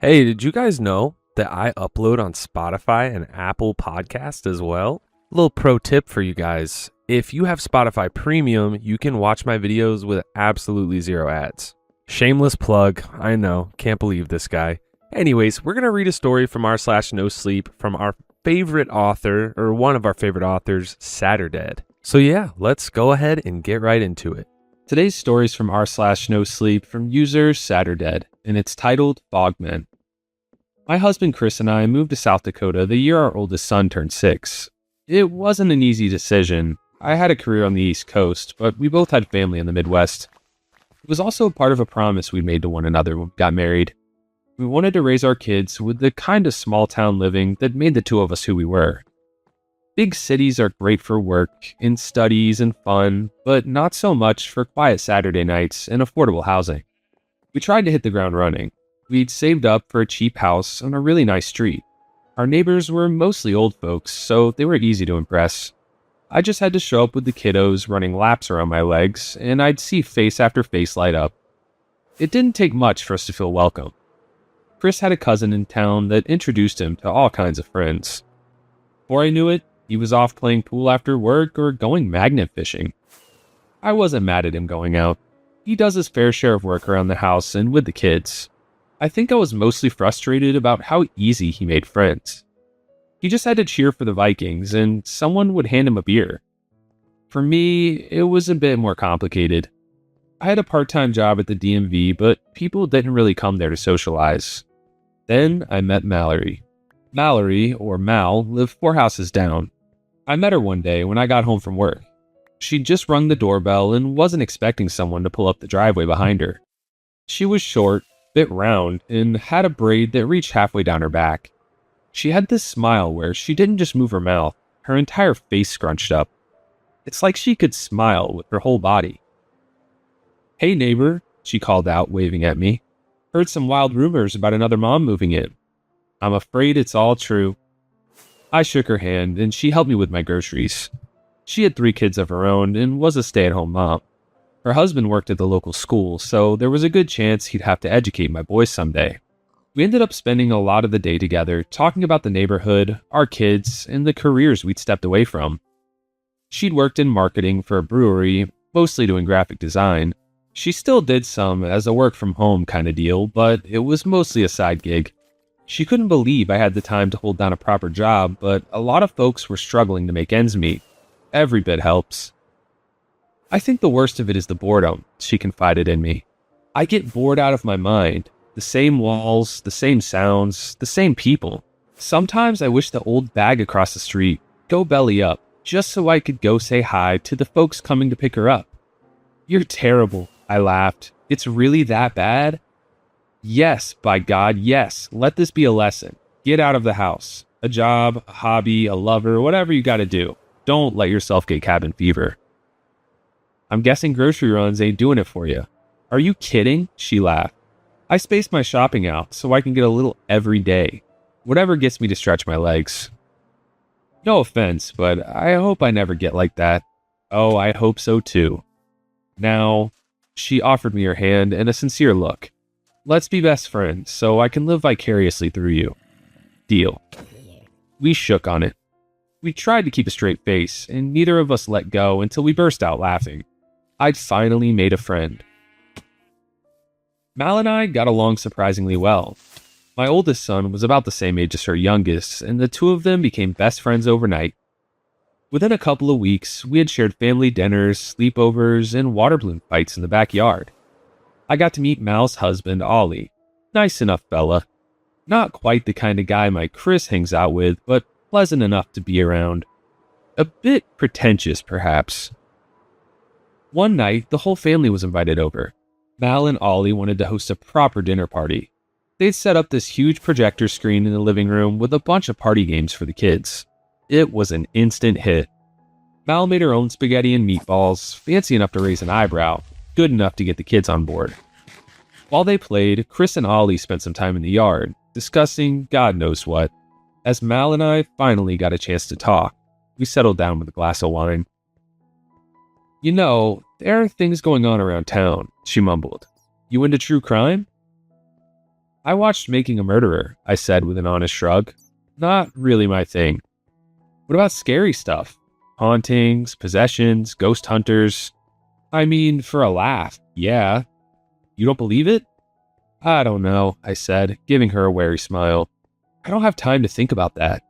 Hey, did you guys know that I upload on Spotify and Apple Podcast as well? Little pro tip for you guys. If you have Spotify Premium, you can watch my videos with absolutely zero ads. Shameless plug, I know, can't believe this guy. Anyways, we're going to read a story from r/no sleep from our favorite author, or one of our favorite authors, Saturdead. So yeah, let's go ahead and get right into it. Today's story is from r/no sleep from user Saturdead, and it's titled Fogmen. My husband Chris and I moved to South Dakota the year our oldest son turned 6. It wasn't an easy decision. I had a career on the East Coast, but we both had family in the Midwest. It was also a part of a promise we made to one another when we got married. We wanted to raise our kids with the kind of small town living that made the two of us who we were. Big cities are great for work and studies and fun, but not so much for quiet Saturday nights and affordable housing. We tried to hit the ground running. We'd saved up for a cheap house on a really nice street. Our neighbors were mostly old folks, so they were easy to impress. I just had to show up with the kiddos running laps around my legs, and I'd see face after face light up. It didn't take much for us to feel welcome. Chris had a cousin in town that introduced him to all kinds of friends. Before I knew it, he was off playing pool after work or going magnet fishing. I wasn't mad at him going out. He does his fair share of work around the house and with the kids. I think I was mostly frustrated about how easy he made friends. He just had to cheer for the Vikings and someone would hand him a beer. For me, it was a bit more complicated. I had a part-time job at the DMV, but people didn't really come there to socialize. Then I met Mallory. Mallory, or Mal, lived 4 houses down. I met her one day when I got home from work. She'd just rung the doorbell and wasn't expecting someone to pull up the driveway behind her. She was short, bit round, and had a braid that reached halfway down her back. She had this smile where she didn't just move her mouth, her entire face scrunched up. It's like she could smile with her whole body. "Hey neighbor," she called out, waving at me. "Heard some wild rumors about another mom moving in. I'm afraid it's all true." I shook her hand and she helped me with my groceries. She had 3 kids of her own and was a stay-at-home mom. Her husband worked at the local school, so there was a good chance he'd have to educate my boys someday. We ended up spending a lot of the day together, talking about the neighborhood, our kids, and the careers we'd stepped away from. She'd worked in marketing for a brewery, mostly doing graphic design. She still did some as a work-from-home kind of deal, but it was mostly a side gig. She couldn't believe I had the time to hold down a proper job, but a lot of folks were struggling to make ends meet. Every bit helps. "I think the worst of it is the boredom," she confided in me. "I get bored out of my mind. The same walls, the same sounds, the same people. Sometimes I wish the old bag across the street, go belly up, just so I could go say hi to the folks coming to pick her up." "You're terrible," I laughed. "It's really that bad?" "Yes, by God, yes. Let this be a lesson. Get out of the house. A job, a hobby, a lover, whatever you gotta do. Don't let yourself get cabin fever." "I'm guessing grocery runs ain't doing it for you." "Are you kidding?" she laughed. "I space my shopping out so I can get a little every day. Whatever gets me to stretch my legs." No offense, but I hope I never get like that. Oh, I hope so too. Now, she offered me her hand and a sincere look. "Let's be best friends so I can live vicariously through you." Deal. We shook on it. We tried to keep a straight face, and neither of us let go until we burst out laughing. I'd finally made a friend. Mal and I got along surprisingly well. My oldest son was about the same age as her youngest, and the two of them became best friends overnight. Within a couple of weeks, we had shared family dinners, sleepovers, and water balloon fights in the backyard. I got to meet Mal's husband, Ollie. Nice enough fella. Not quite the kind of guy my Chris hangs out with, but pleasant enough to be around. A bit pretentious, perhaps. One night, the whole family was invited over. Mal and Ollie wanted to host a proper dinner party. They'd set up this huge projector screen in the living room with a bunch of party games for the kids. It was an instant hit. Mal made her own spaghetti and meatballs, fancy enough to raise an eyebrow, good enough to get the kids on board. While they played, Chris and Ollie spent some time in the yard, discussing God knows what. As Mal and I finally got a chance to talk, we settled down with a glass of wine. "You know, there are things going on around town," she mumbled. "You into true crime?" I watched Making a Murderer, I said with an honest shrug. Not really my thing. What about scary stuff? Hauntings, possessions, ghost hunters? I mean, for a laugh, yeah. You don't believe it? I don't know, I said, giving her a wary smile. I don't have time to think about that.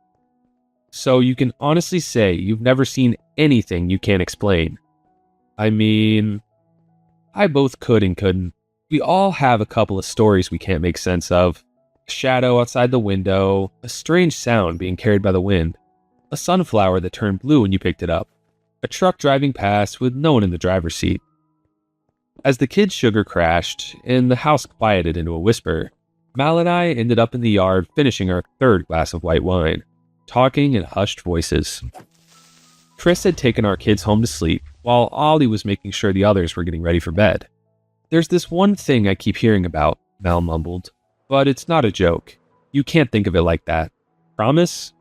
So you can honestly say you've never seen anything you can't explain. I mean, I both could and couldn't. We all have a couple of stories we can't make sense of. A shadow outside the window, a strange sound being carried by the wind, a sunflower that turned blue when you picked it up, a truck driving past with no one in the driver's seat. As the kids' sugar crashed and the house quieted into a whisper, Mal and I ended up in the yard finishing our third glass of white wine, talking in hushed voices. Chris had taken our kids home to sleep, while Ollie was making sure the others were getting ready for bed. There's this one thing I keep hearing about, Mal mumbled, but it's not a joke. You can't think of it like that. Promise?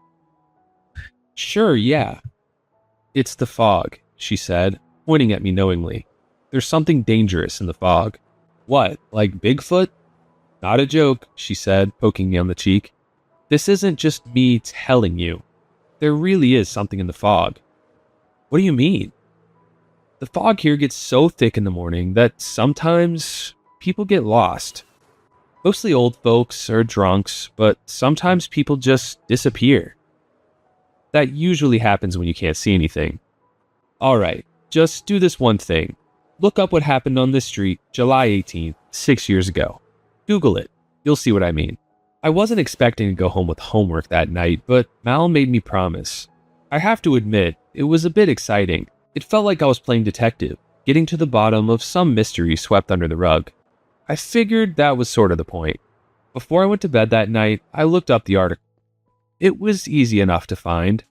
Sure, yeah. It's the fog, she said, pointing at me knowingly. There's something dangerous in the fog. What, like Bigfoot? Not a joke, she said, poking me on the cheek. This isn't just me telling you. There really is something in the fog. What do you mean? The fog here gets so thick in the morning that sometimes people get lost. Mostly old folks or drunks, but sometimes people just disappear. That usually happens when you can't see anything. Alright, just do this one thing. Look up what happened on this street July 18th, 6 years ago. Google it. You'll see what I mean. I wasn't expecting to go home with homework that night, but Mal made me promise. I have to admit, it was a bit exciting. It felt like I was playing detective, getting to the bottom of some mystery swept under the rug. I figured that was sort of the point. Before I went to bed that night, I looked up the article. It was easy enough to find.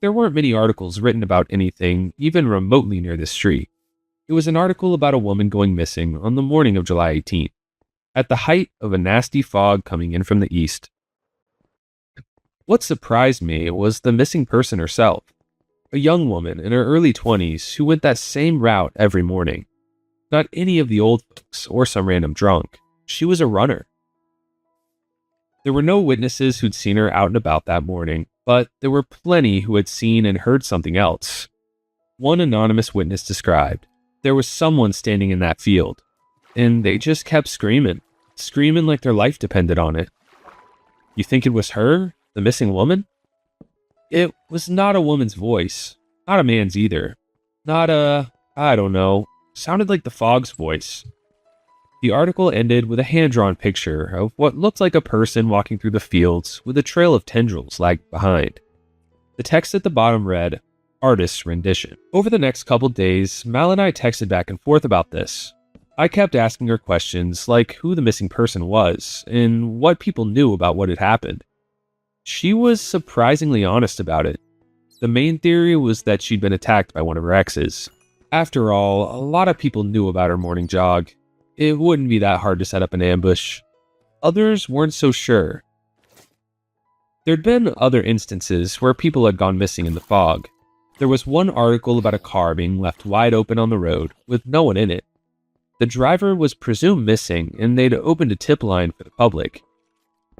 There weren't many articles written about anything even remotely near this street. It was an article about a woman going missing on the morning of July 18th, at the height of a nasty fog coming in from the east. What surprised me was the missing person herself, a young woman in her early 20s who went that same route every morning. Not any of the old folks or some random drunk. She was a runner. There were no witnesses who'd seen her out and about that morning, but there were plenty who had seen and heard something else. One anonymous witness described, there was someone standing in that field, and they just kept screaming like their life depended on it. You think it was her, the missing woman? It was not a woman's voice, not a man's either. Not I don't know, sounded like the fog's voice. The article ended with a hand-drawn picture of what looked like a person walking through the fields with a trail of tendrils lagging behind. The text at the bottom read, Artist's Rendition. Over the next couple days, Mal and I texted back and forth about this. I kept asking her questions like who the missing person was and what people knew about what had happened. She was surprisingly honest about it. The main theory was that she'd been attacked by one of her exes. After all, a lot of people knew about her morning jog. It wouldn't be that hard to set up an ambush. Others weren't so sure. There'd been other instances where people had gone missing in the fog. There was one article about a car being left wide open on the road with no one in it. The driver was presumed missing and they'd opened a tip line for the public.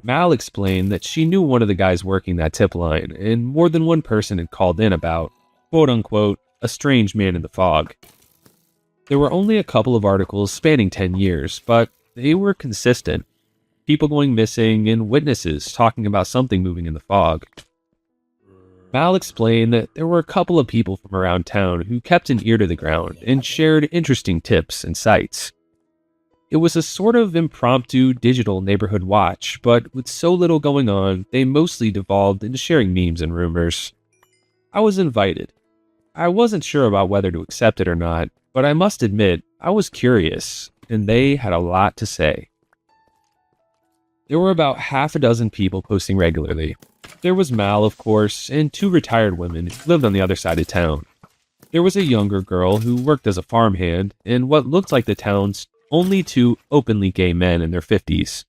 Mal explained that she knew one of the guys working that tip line and more than one person had called in about, quote-unquote, a strange man in the fog. There were only a couple of articles spanning 10 years, but they were consistent. People going missing and witnesses talking about something moving in the fog. Mal explained that there were a couple of people from around town who kept an ear to the ground and shared interesting tips and sites. It was a sort of impromptu digital neighborhood watch, but with so little going on, they mostly devolved into sharing memes and rumors. I was invited. I wasn't sure about whether to accept it or not, but I must admit, I was curious, and they had a lot to say. There were about half a dozen people posting regularly. There was Mal, of course, and two retired women who lived on the other side of town. There was a younger girl who worked as a farmhand, and what looked like the town's only two openly gay men in their 50s.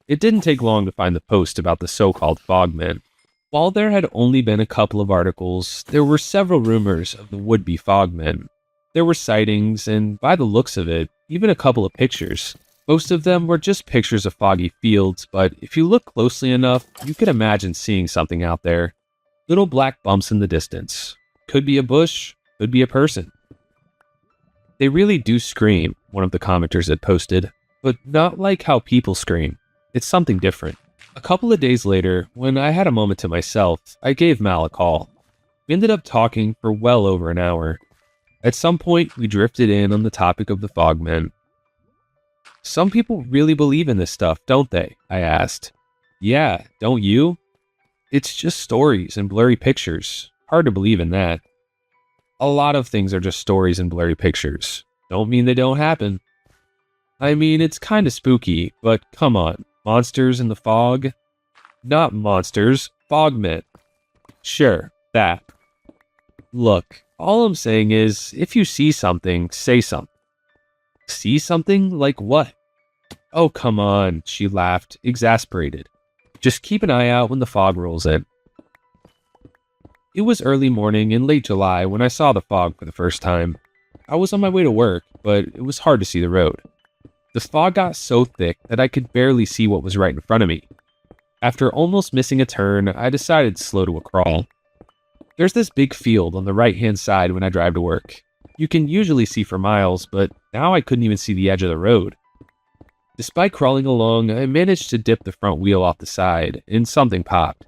It didn't take long to find the post about the so-called fogmen. While there had only been a couple of articles, there were several rumors of the would-be fogmen. There were sightings, and by the looks of it, even a couple of pictures. Most of them were just pictures of foggy fields, but if you look closely enough, you could imagine seeing something out there. Little black bumps in the distance. Could be a bush, could be a person. They really do scream, one of the commenters had posted, but not like how people scream. It's something different. A couple of days later, when I had a moment to myself, I gave Mal a call. We ended up talking for well over an hour. At some point, we drifted in on the topic of the Fogmen. Some people really believe in this stuff, don't they? I asked. Yeah, don't you? It's just stories and blurry pictures. Hard to believe in that. A lot of things are just stories and blurry pictures. Don't mean they don't happen. I mean, it's kinda spooky, but come on. Monsters in the fog? Not monsters, fogmen. Sure, that. Look, all I'm saying is, if you see something, say something. See something? Like what? Oh, come on, she laughed, exasperated. Just keep an eye out when the fog rolls in. It was early morning in late July when I saw the fog for the first time. I was on my way to work, but it was hard to see the road. The fog got so thick that I could barely see what was right in front of me. After almost missing a turn, I decided to slow to a crawl. There's this big field on the right-hand side when I drive to work. You can usually see for miles, but now I couldn't even see the edge of the road. Despite crawling along, I managed to dip the front wheel off the side, and something popped.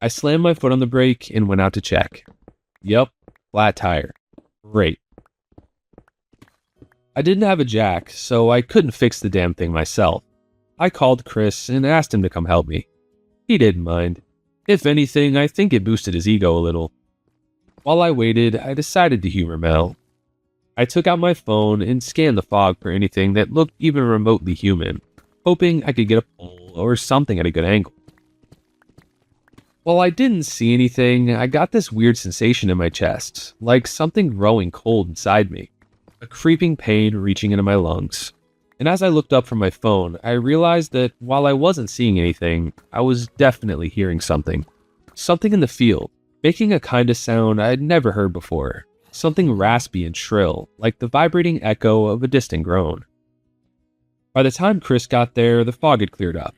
I slammed my foot on the brake and went out to check. Yup, flat tire. Great. I didn't have a jack, so I couldn't fix the damn thing myself. I called Chris and asked him to come help me. He didn't mind. If anything, I think it boosted his ego a little. While I waited, I decided to humor Mel. I took out my phone and scanned the fog for anything that looked even remotely human, hoping I could get a pole or something at a good angle. While I didn't see anything, I got this weird sensation in my chest, like something growing cold inside me, a creeping pain reaching into my lungs. And as I looked up from my phone, I realized that while I wasn't seeing anything, I was definitely hearing something. Something in the field, making a kind of sound I'd never heard before. Something raspy and shrill, like the vibrating echo of a distant groan. By the time Chris got there, the fog had cleared up.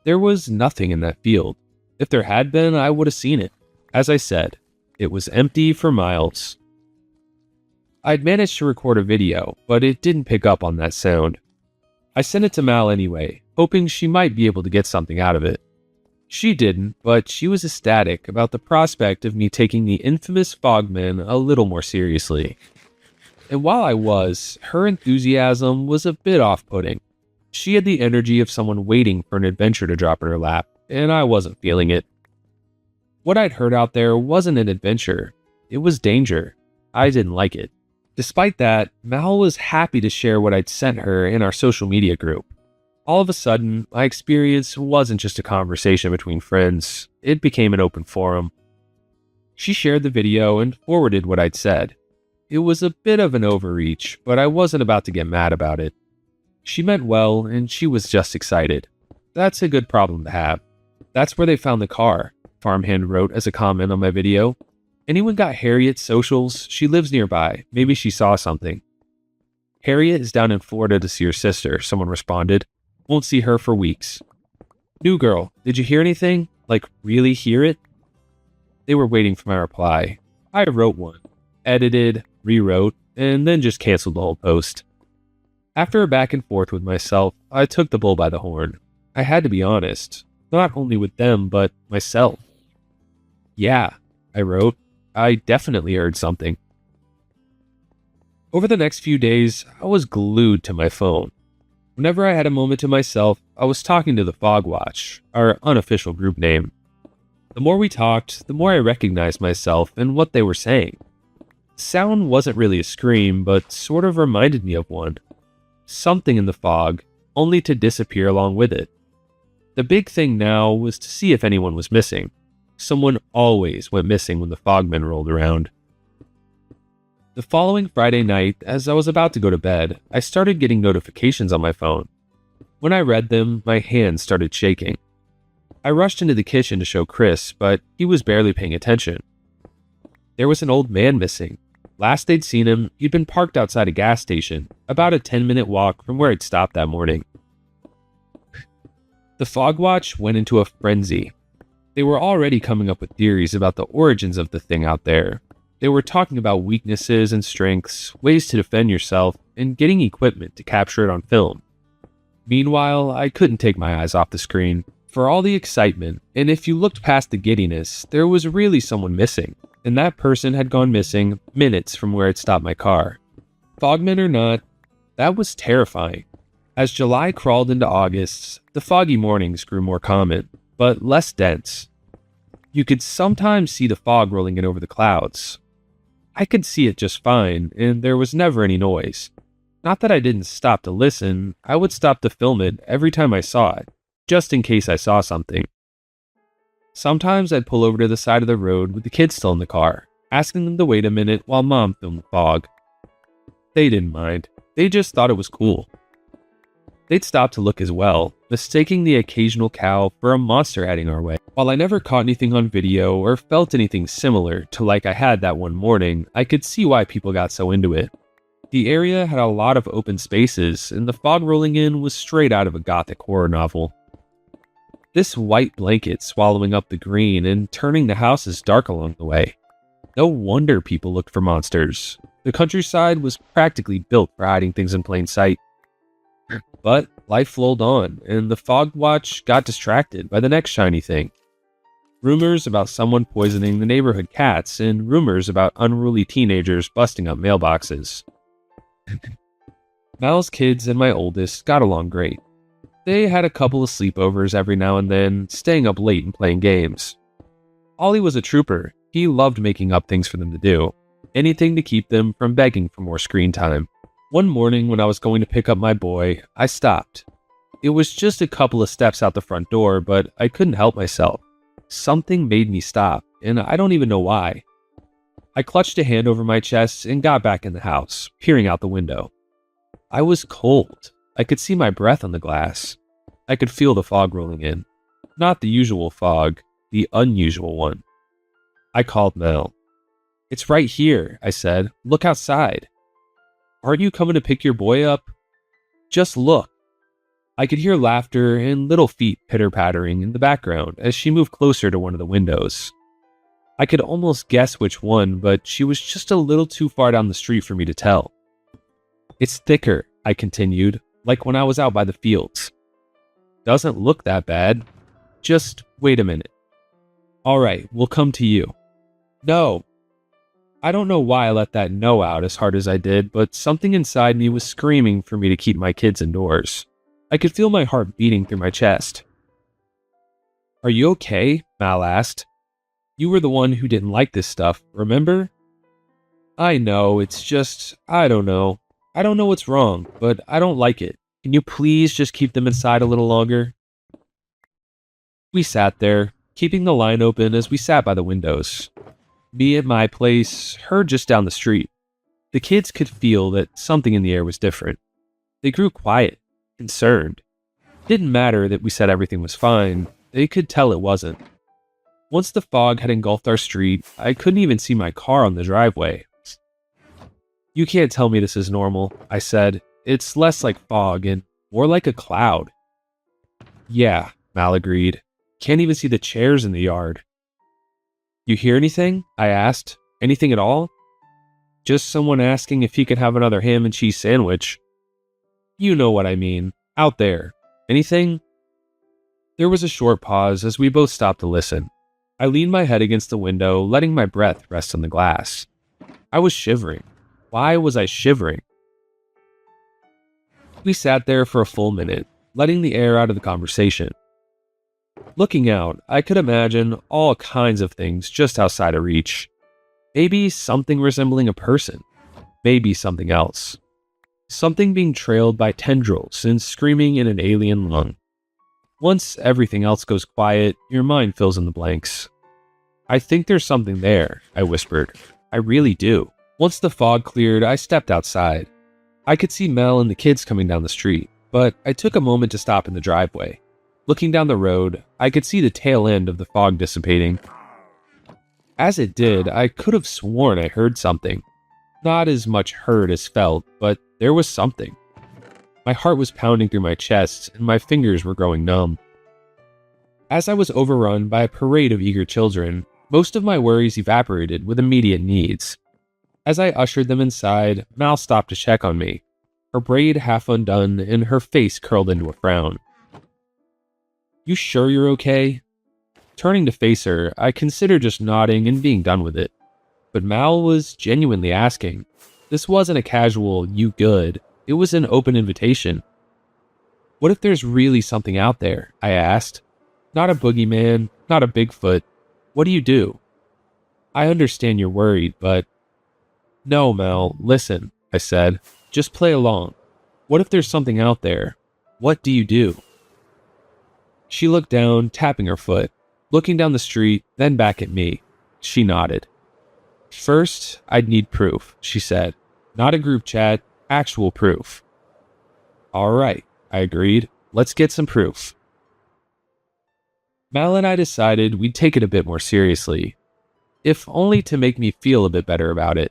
There was nothing in that field. If there had been, I would have seen it. As I said, it was empty for miles. I'd managed to record a video, but it didn't pick up on that sound. I sent it to Mal anyway, hoping she might be able to get something out of it. She didn't, but she was ecstatic about the prospect of me taking the infamous Fogmen a little more seriously. And while I was, her enthusiasm was a bit off-putting. She had the energy of someone waiting for an adventure to drop in her lap, and I wasn't feeling it. What I'd heard out there wasn't an adventure. It was danger. I didn't like it. Despite that, Mal was happy to share what I'd sent her in our social media group. All of a sudden, my experience wasn't just a conversation between friends, it became an open forum. She shared the video and forwarded what I'd said. It was a bit of an overreach, but I wasn't about to get mad about it. She meant well, and she was just excited. That's a good problem to have. That's where they found the car, Farmhand wrote as a comment on my video. Anyone got Harriet's socials? She lives nearby. Maybe she saw something. Harriet is down in Florida to see her sister, someone responded. Won't see her for weeks. New girl, did you hear anything? Like, really hear it? They were waiting for my reply. I wrote one, edited, rewrote, and then just canceled the whole post. After a back and forth with myself, I took the bull by the horn. I had to be honest, not only with them, but myself. Yeah, I wrote, I definitely heard something. Over the next few days, I was glued to my phone. Whenever I had a moment to myself, I was talking to the Fogwatch, our unofficial group name. The more we talked, the more I recognized myself and what they were saying. The sound wasn't really a scream, but sort of reminded me of one. Something in the fog, only to disappear along with it. The big thing now was to see if anyone was missing. Someone always went missing when the Fogmen rolled around. The following Friday night, as I was about to go to bed, I started getting notifications on my phone. When I read them, my hands started shaking. I rushed into the kitchen to show Chris, but he was barely paying attention. There was an old man missing. Last they'd seen him, he'd been parked outside a gas station, about a 10-minute walk from where I'd stopped that morning. The fog watch went into a frenzy. They were already coming up with theories about the origins of the thing out there. They were talking about weaknesses and strengths, ways to defend yourself, and getting equipment to capture it on film. Meanwhile, I couldn't take my eyes off the screen. For all the excitement, and if you looked past the giddiness, there was really someone missing, and that person had gone missing minutes from where I'd stopped my car. Fogmen or not, that was terrifying. As July crawled into August, the foggy mornings grew more common, but less dense. You could sometimes see the fog rolling in over the clouds. I could see it just fine, and there was never any noise. Not that I didn't stop to listen, I would stop to film it every time I saw it, just in case I saw something. Sometimes I'd pull over to the side of the road with the kids still in the car, asking them to wait a minute while Mom filmed the fog. They didn't mind, they just thought it was cool. They'd stop to look as well, mistaking the occasional cow for a monster heading our way. While I never caught anything on video or felt anything similar to like I had that one morning, I could see why people got so into it. The area had a lot of open spaces, and the fog rolling in was straight out of a gothic horror novel. This white blanket swallowing up the green and turning the houses dark along the way. No wonder people looked for monsters. The countryside was practically built for hiding things in plain sight. But life flowed on, and the fog watch got distracted by the next shiny thing. Rumors about someone poisoning the neighborhood cats, and rumors about unruly teenagers busting up mailboxes. Mal's kids and my oldest got along great. They had a couple of sleepovers every now and then, staying up late and playing games. Ollie was a trooper. He loved making up things for them to do, anything to keep them from begging for more screen time. One morning when I was going to pick up my boy, I stopped. It was just a couple of steps out the front door, but I couldn't help myself. Something made me stop, and I don't even know why. I clutched a hand over my chest and got back in the house, peering out the window. I was cold. I could see my breath on the glass. I could feel the fog rolling in. Not the usual fog, the unusual one. I called Mel. "It's right here," I said. "Look outside." "Aren't you coming to pick your boy up?" "Just look." I could hear laughter and little feet pitter-pattering in the background as she moved closer to one of the windows. I could almost guess which one, but she was just a little too far down the street for me to tell. "It's thicker," I continued, "like when I was out by the fields." "Doesn't look that bad. Just wait a minute." "All right, we'll come to you." "No." I don't know why I let that no out as hard as I did, but something inside me was screaming for me to keep my kids indoors. I could feel my heart beating through my chest. "Are you okay?" Mal asked. "You were the one who didn't like this stuff, remember?" "I know, it's just, I don't know. I don't know what's wrong, but I don't like it. Can you please just keep them inside a little longer?" We sat there, keeping the line open as we sat by the windows. Me at my place, her just down the street. The kids could feel that something in the air was different. They grew quiet, concerned. It didn't matter that we said everything was fine. They could tell it wasn't. Once the fog had engulfed our street, I couldn't even see my car on the driveway. "You can't tell me this is normal," I said. "It's less like fog and more like a cloud." "Yeah," Mal agreed. "Can't even see the chairs in the yard." "You hear anything?" I asked. "Anything at all?" "Just someone asking if he could have another ham and cheese sandwich." "You know what I mean. Out there. Anything?" There was a short pause as we both stopped to listen. I leaned my head against the window, letting my breath rest on the glass. I was shivering. Why was I shivering? We sat there for a full minute, letting the air out of the conversation. Looking out, I could imagine all kinds of things just outside of reach. Maybe something resembling a person. Maybe something else. Something being trailed by tendrils and screaming in an alien lung. Once everything else goes quiet, your mind fills in the blanks. "I think there's something there," I whispered. "I really do." Once the fog cleared, I stepped outside. I could see Mel and the kids coming down the street, but I took a moment to stop in the driveway. Looking down the road, I could see the tail end of the fog dissipating. As it did, I could have sworn I heard something. Not as much heard as felt, but there was something. My heart was pounding through my chest, and my fingers were growing numb. As I was overrun by a parade of eager children, most of my worries evaporated with immediate needs. As I ushered them inside, Mal stopped to check on me, her braid half undone and her face curled into a frown. "You sure you're okay?" Turning to face her, I considered just nodding and being done with it. But Mal was genuinely asking. This wasn't a casual, "you good?" It was an open invitation. "What if there's really something out there?" I asked. "Not a boogeyman, not a Bigfoot. What do you do?" "I understand you're worried, but..." "No, Mal, listen," I said. "Just play along. What if there's something out there? What do you do?" She looked down, tapping her foot, looking down the street, then back at me. She nodded. "First, I'd need proof," she said. "Not a group chat, actual proof." "All right," I agreed. "Let's get some proof." Mal and I decided we'd take it a bit more seriously, if only to make me feel a bit better about it.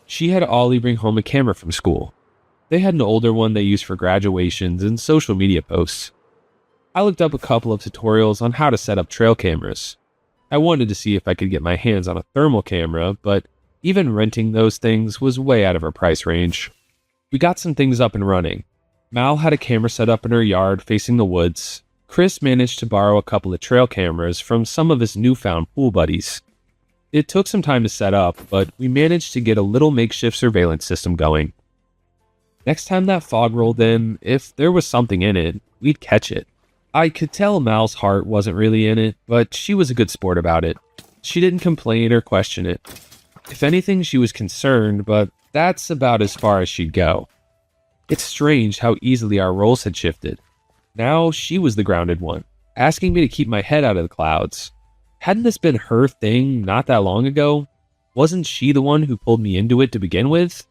She had Ollie bring home a camera from school. They had an older one they used for graduations and social media posts. I looked up a couple of tutorials on how to set up trail cameras. I wanted to see if I could get my hands on a thermal camera, but even renting those things was way out of our price range. We got some things up and running. Mal had a camera set up in her yard facing the woods. Chris managed to borrow a couple of trail cameras from some of his newfound pool buddies. It took some time to set up, but we managed to get a little makeshift surveillance system going. Next time that fog rolled in, if there was something in it, we'd catch it. I could tell Mal's heart wasn't really in it, but she was a good sport about it. She didn't complain or question it. If anything, she was concerned, but that's about as far as she'd go. It's strange how easily our roles had shifted. Now she was the grounded one, asking me to keep my head out of the clouds. Hadn't this been her thing not that long ago? Wasn't she the one who pulled me into it to begin with?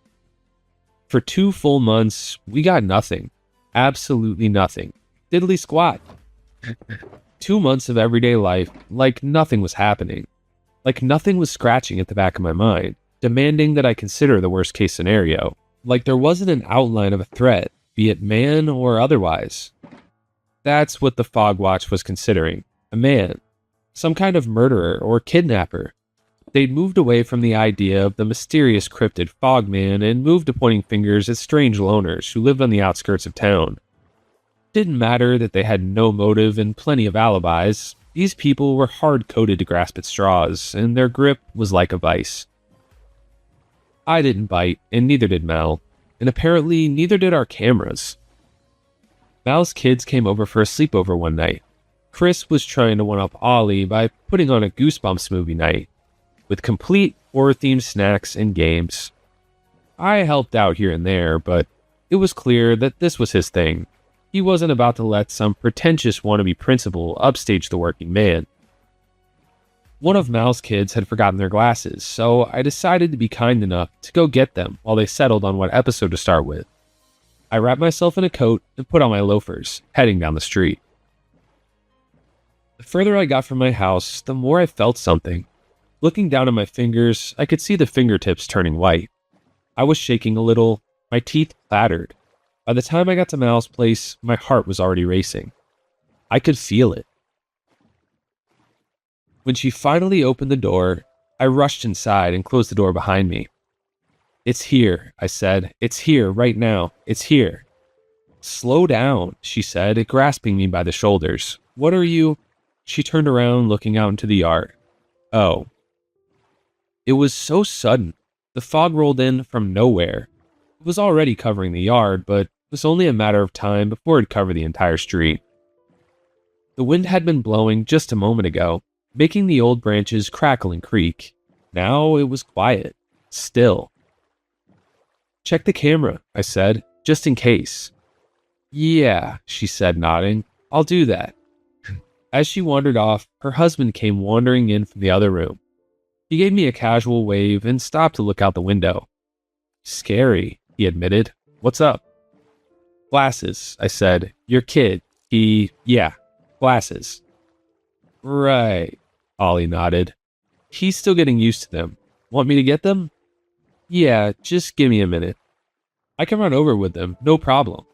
For 2 full months, we got nothing. Absolutely nothing. Diddly squat. 2 months of everyday life, like nothing was happening. Like nothing was scratching at the back of my mind, demanding that I consider the worst case scenario. Like there wasn't an outline of a threat, be it man or otherwise. That's what the Fog Watch was considering. A man. Some kind of murderer or kidnapper. They'd moved away from the idea of the mysterious cryptid Fogman and moved to pointing fingers at strange loners who lived on the outskirts of town. Didn't matter that they had no motive and plenty of alibis. These people were hard-coded to grasp at straws, and their grip was like a vice. I didn't bite, and neither did Mal, and apparently neither did our cameras. Mal's kids came over for a sleepover one night. Chris was trying to one-up Ollie by putting on a Goosebumps movie night, with complete horror-themed snacks and games. I helped out here and there, but it was clear that this was his thing. He wasn't about to let some pretentious wannabe principal upstage the working man. One of Mal's kids had forgotten their glasses, so I decided to be kind enough to go get them while they settled on what episode to start with. I wrapped myself in a coat and put on my loafers, heading down the street. The further I got from my house, the more I felt something. Looking down at my fingers, I could see the fingertips turning white. I was shaking a little, my teeth clattered. By the time I got to Mal's place, my heart was already racing. I could feel it. When she finally opened the door, I rushed inside and closed the door behind me. "It's here," I said. "It's here, right now. It's here." "Slow down," she said, grasping me by the shoulders. "What are you—" She turned around, looking out into the yard. "Oh." It was so sudden. The fog rolled in from nowhere. It was already covering the yard, but it was only a matter of time before it'd cover the entire street. The wind had been blowing just a moment ago, making the old branches crackle and creak. Now it was quiet, still. "Check the camera," I said, "just in case." "Yeah," she said, nodding. "I'll do that." As she wandered off, her husband came wandering in from the other room. He gave me a casual wave and stopped to look out the window. "Scary," he admitted. "What's up?" "Glasses," I said. "Your kid, yeah, glasses." "Right," Ollie nodded. "He's still getting used to them. Want me to get them?" Yeah, just give me a minute. I can run over with them, no problem.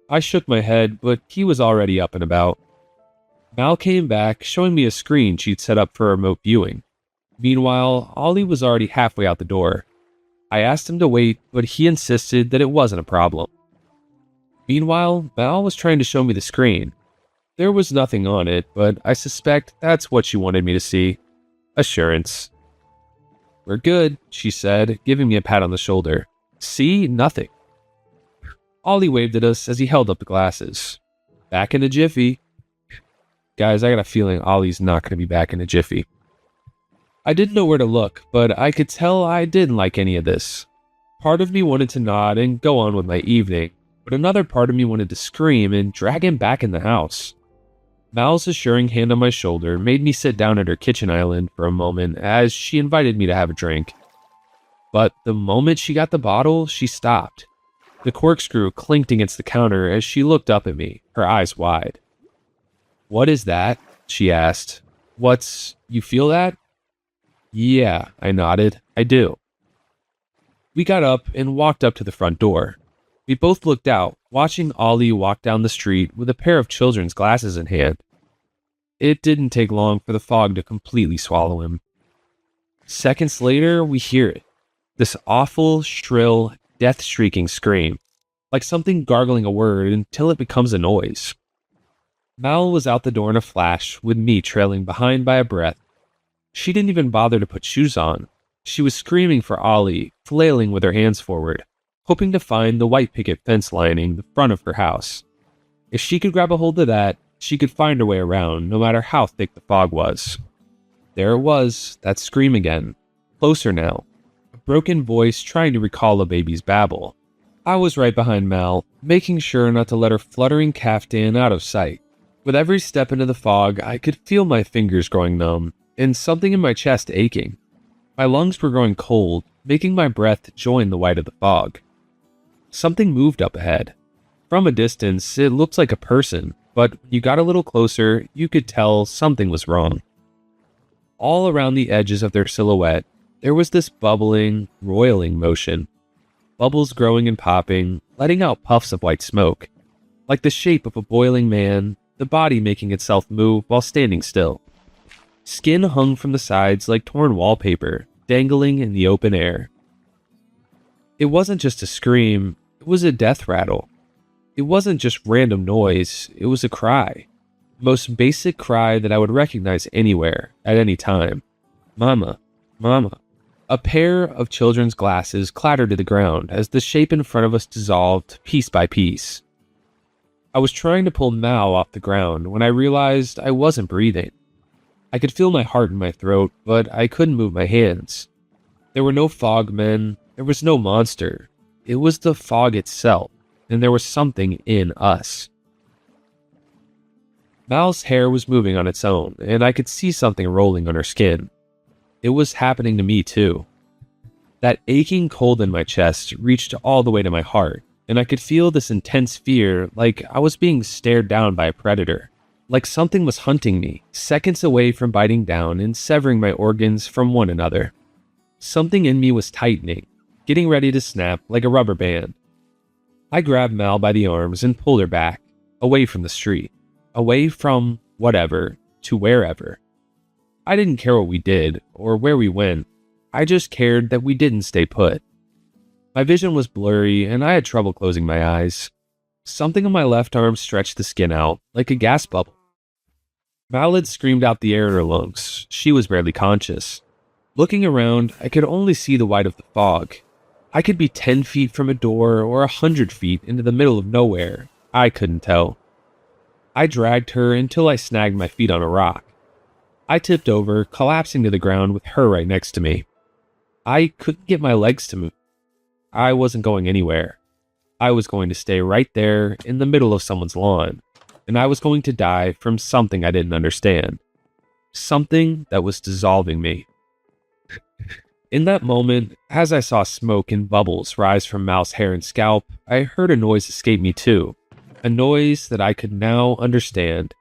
I shook my head, but he was already up and about. Mal came back, showing me a screen she'd set up for remote viewing. Meanwhile, Ollie was already halfway out the door. I asked him to wait, but he insisted that it wasn't a problem. Meanwhile, Mal was trying to show me the screen. There was nothing on it, but I suspect that's what she wanted me to see. Assurance. "We're good," she said, giving me a pat on the shoulder. "See? Nothing." Ollie waved at us as he held up the glasses. "Back in a jiffy." Guys, I got a feeling Ollie's not going to be back in a jiffy. I didn't know where to look, but I could tell I didn't like any of this. Part of me wanted to nod and go on with my evening, but another part of me wanted to scream and drag him back in the house. Mal's assuring hand on my shoulder made me sit down at her kitchen island for a moment as she invited me to have a drink. But the moment she got the bottle, she stopped. The corkscrew clinked against the counter as she looked up at me, her eyes wide. "What is that?" she asked. You feel that?" "Yeah," I nodded. "I do." We got up and walked up to the front door. We both looked out, watching Ollie walk down the street with a pair of children's glasses in hand. It didn't take long for the fog to completely swallow him. Seconds later, we hear it. This awful, shrill, death-shrieking scream, like something gargling a word until it becomes a noise. Mal was out the door in a flash, with me trailing behind by a breath. She didn't even bother to put shoes on. She was screaming for Ollie, flailing with her hands forward, hoping to find the white picket fence lining the front of her house. If she could grab a hold of that, she could find her way around, no matter how thick the fog was. There it was, that scream again. Closer now. A broken voice trying to recall a baby's babble. I was right behind Mal, making sure not to let her fluttering caftan out of sight. With every step into the fog, I could feel my fingers growing numb, and something in my chest aching. My lungs were growing cold, making my breath join the white of the fog. Something moved up ahead. From a distance, it looked like a person, but when you got a little closer, you could tell something was wrong. All around the edges of their silhouette, there was this bubbling, roiling motion. Bubbles growing and popping, letting out puffs of white smoke. Like the shape of a boiling man, the body making itself move while standing still. Skin hung from the sides like torn wallpaper, dangling in the open air. It wasn't just a scream, it was a death rattle. It wasn't just random noise, it was a cry. The most basic cry that I would recognize anywhere, at any time. "Mama, Mama." A pair of children's glasses clattered to the ground as the shape in front of us dissolved piece by piece. I was trying to pull Mal off the ground when I realized I wasn't breathing. I could feel my heart in my throat, but I couldn't move my hands. There were no fogmen, there was no monster. It was the fog itself, and there was something in us. Mal's hair was moving on its own, and I could see something rolling on her skin. It was happening to me too. That aching cold in my chest reached all the way to my heart, and I could feel this intense fear, like I was being stared down by a predator. Like something was hunting me, seconds away from biting down and severing my organs from one another. Something in me was tightening, getting ready to snap like a rubber band. I grabbed Mal by the arms and pulled her back, away from the street, away from whatever to wherever. I didn't care what we did or where we went. I just cared that we didn't stay put. My vision was blurry and I had trouble closing my eyes. Something on my left arm stretched the skin out, like a gas bubble. Mal had screamed out the air in her lungs. She was barely conscious. Looking around, I could only see the white of the fog. I could be 10 feet from a door or 100 feet into the middle of nowhere. I couldn't tell. I dragged her until I snagged my feet on a rock. I tipped over, collapsing to the ground with her right next to me. I couldn't get my legs to move. I wasn't going anywhere. I was going to stay right there in the middle of someone's lawn, and I was going to die from something I didn't understand. Something that was dissolving me. In that moment, as I saw smoke and bubbles rise from Mal's hair and scalp, I heard a noise escape me too. A noise that I could now understand.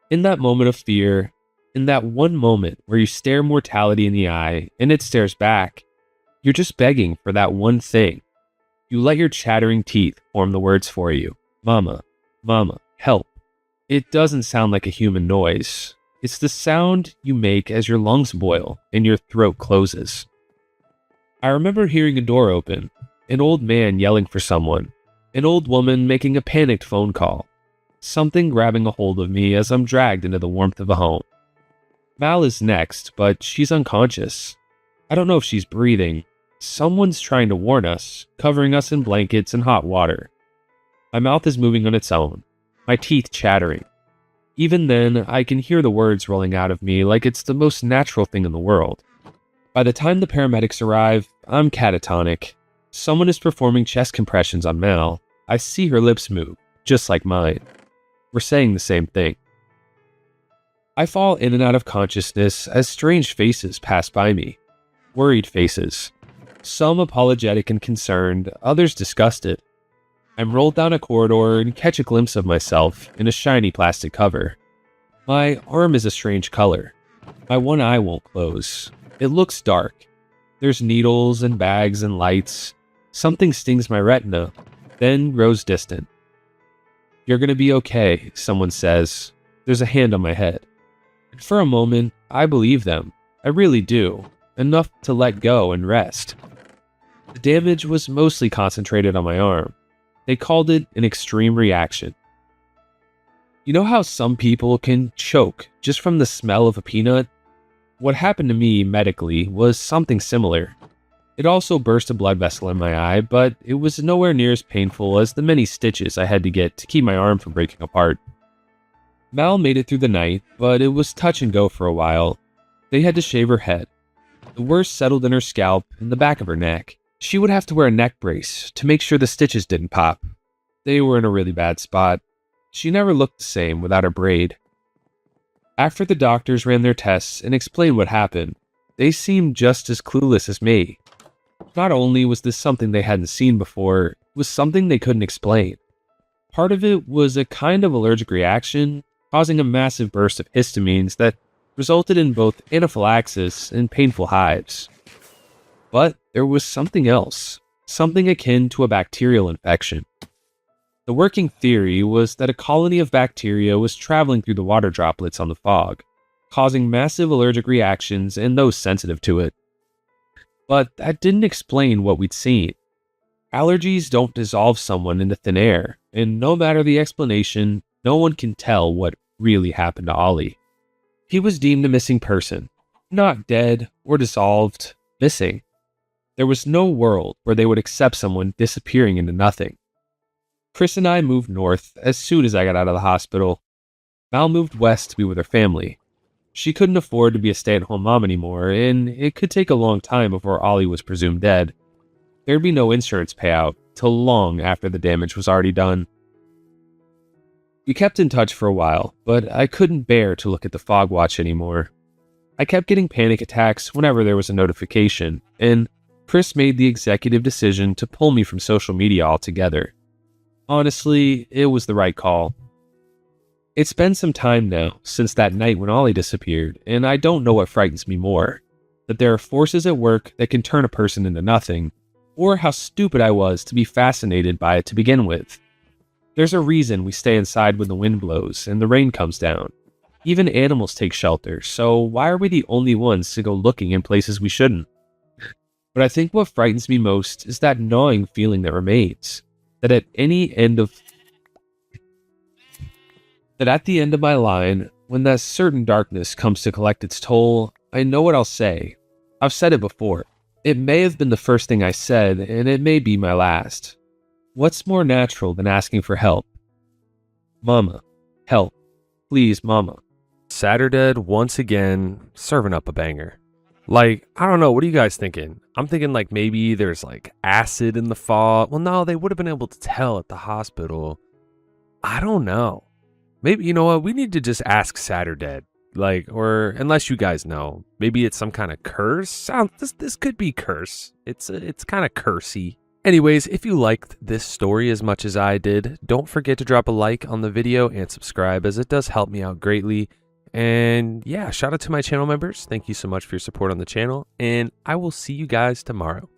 In that moment of fear, in that one moment where you stare mortality in the eye and it stares back, You're just begging for that one thing. You let your chattering teeth form the words for you. Mama, mama, help. It doesn't sound like a human noise. It's the sound you make as your lungs boil and your throat closes. I remember hearing a door open, an old man yelling for someone, an old woman making a panicked phone call, something grabbing a hold of me as I'm dragged into the warmth of a home. Mal is next, but she's unconscious. I don't know if she's breathing. Someone's trying to warn us, covering us in blankets and hot water. My mouth is moving on its own, my teeth chattering. Even then, I can hear the words rolling out of me like it's the most natural thing in the world. By the time the paramedics arrive, I'm catatonic. Someone is performing chest compressions on Mal. I see her lips move, just like mine. We're saying the same thing. I fall in and out of consciousness as strange faces pass by me. Worried faces. Some apologetic and concerned, others disgusted. I'm rolled down a corridor and catch a glimpse of myself in a shiny plastic cover. My arm is a strange color. My one eye won't close. It looks dark. There's needles and bags and lights. Something stings my retina, then grows distant. You're gonna be okay, someone says. There's a hand on my head. And for a moment, I believe them. I really do. Enough to let go and rest. The damage was mostly concentrated on my arm. They called it an extreme reaction. You know how some people can choke just from the smell of a peanut? What happened to me medically was something similar. It also burst a blood vessel in my eye, but it was nowhere near as painful as the many stitches I had to get to keep my arm from breaking apart. Mal made it through the night, but it was touch and go for a while. They had to shave her head. The worst settled in her scalp and the back of her neck. She would have to wear a neck brace to make sure the stitches didn't pop. They were in a really bad spot. She never looked the same without her braid. After the doctors ran their tests and explained what happened, they seemed just as clueless as me. Not only was this something they hadn't seen before, it was something they couldn't explain. Part of it was a kind of allergic reaction, causing a massive burst of histamines that resulted in both anaphylaxis and painful hives. But there was something else, something akin to a bacterial infection. The working theory was that a colony of bacteria was traveling through the water droplets on the fog, causing massive allergic reactions in those sensitive to it. But that didn't explain what we'd seen. Allergies don't dissolve someone into thin air, and no matter the explanation, no one can tell what really happened to Ollie. He was deemed a missing person, not dead or dissolved, missing. There was no world where they would accept someone disappearing into nothing. Chris and I moved north as soon as I got out of the hospital. Mal moved west to be with her family. She couldn't afford to be a stay-at-home mom anymore, and it could take a long time before Ollie was presumed dead. There'd be no insurance payout till long after the damage was already done. We kept in touch for a while, but I couldn't bear to look at the fog watch anymore. I kept getting panic attacks whenever there was a notification, and Chris made the executive decision to pull me from social media altogether. Honestly, it was the right call. It's been some time now since that night when Ollie disappeared, and I don't know what frightens me more, that there are forces at work that can turn a person into nothing, or how stupid I was to be fascinated by it to begin with. There's a reason we stay inside when the wind blows and the rain comes down. Even animals take shelter, so why are we the only ones to go looking in places we shouldn't? But I think what frightens me most is that gnawing feeling that remains. That at the end of my line, when that certain darkness comes to collect its toll, I know what I'll say. I've said it before. It may have been the first thing I said, and it may be my last. What's more natural than asking for help? Mama, help. Please, mama. Saturday once again, serving up a banger. Like, I don't know, what are you guys thinking? I'm thinking like maybe there's like acid in the fog. Well, no, they would have been able to tell at the hospital. I don't know. Maybe, you know what, we need to just ask Saturday. Like, or unless you guys know, maybe it's some kind of curse. This could be curse. It's kind of cursey. Anyways, if you liked this story as much as I did, don't forget to drop a like on the video and subscribe, as it does help me out greatly. And yeah, shout out to my channel members. Thank you so much for your support on the channel, and I will see you guys tomorrow.